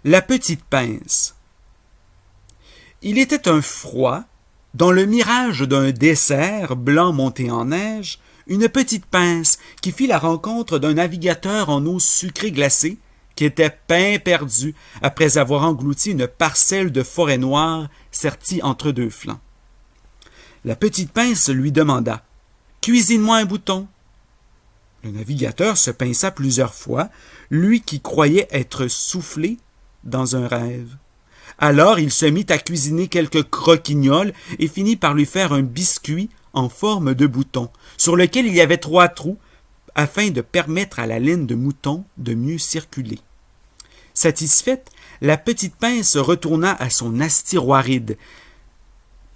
La petite pince. Il était un froid, dans le mirage d'un dessert blanc monté en neige, une petite pince qui fit la rencontre d'un navigateur en eau sucrée glacée qui était pain perdu après avoir englouti une parcelle de forêt noire sertie entre deux flancs. La petite pince lui demanda « Cuisine-moi un bouton ». Le navigateur se pinça plusieurs fois, lui qui croyait être soufflé dans un rêve. Alors il se mit à cuisiner quelques croquignoles et finit par lui faire un biscuit en forme de bouton, sur lequel il y avait 3 trous, afin de permettre à la laine de mouton de mieux circuler. Satisfaite, la petite pince retourna à son astiroiride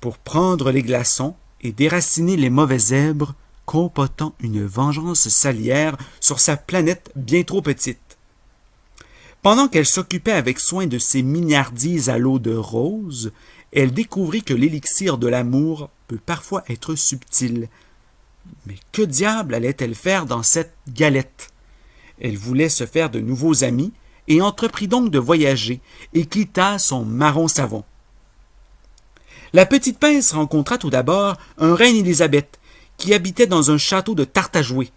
pour prendre les glaçons et déraciner les mauvais zèbres, compotant une vengeance salière sur sa planète bien trop petite. Pendant qu'elle s'occupait avec soin de ses mignardises à l'eau de rose, elle découvrit que l'élixir de l'amour peut parfois être subtil. Mais que diable allait-elle faire dans cette galette? Elle voulait se faire de nouveaux amis et entreprit donc de voyager et quitta son marron savon. La petite pince rencontra tout d'abord un reine Élisabeth qui habitait dans un château de tarte à jouer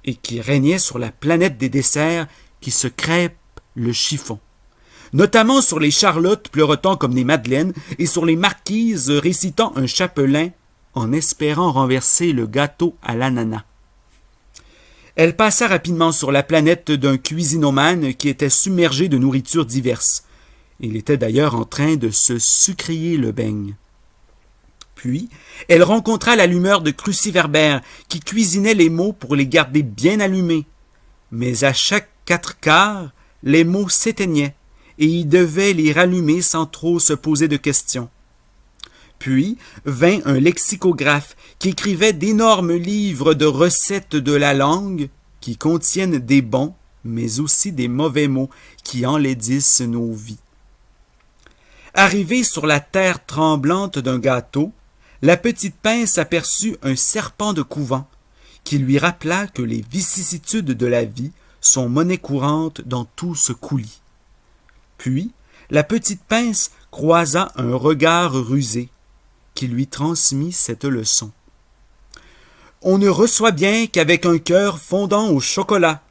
et qui régnait sur la planète des desserts qui se crêpent le chiffon, notamment sur les charlottes pleurotant comme des madeleines et sur les marquises récitant un chapelain en espérant renverser le gâteau à l'ananas. Elle passa rapidement sur la planète d'un cuisinomane qui était submergé de nourritures diverses. Il était d'ailleurs en train de se sucrier le beigne. Puis, elle rencontra l'allumeur de cruciverbères qui cuisinait les mots pour les garder bien allumés. Mais à chaque 4 quarts, les mots s'éteignaient et il devait les rallumer sans trop se poser de questions. Puis vint un lexicographe qui écrivait d'énormes livres de recettes de la langue qui contiennent des bons, mais aussi des mauvais mots qui enlaidissent nos vies. Arrivée sur la terre tremblante d'un gâteau, la petite pince aperçut un serpent de couvent qui lui rappela que les vicissitudes de la vie sont monnaie courante dans tout ce coulis. Puis, la petite pince croisa un regard rusé qui lui transmit cette leçon. On ne reçoit bien qu'avec un cœur fondant au chocolat.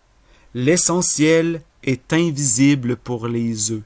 L'essentiel est invisible pour les œufs.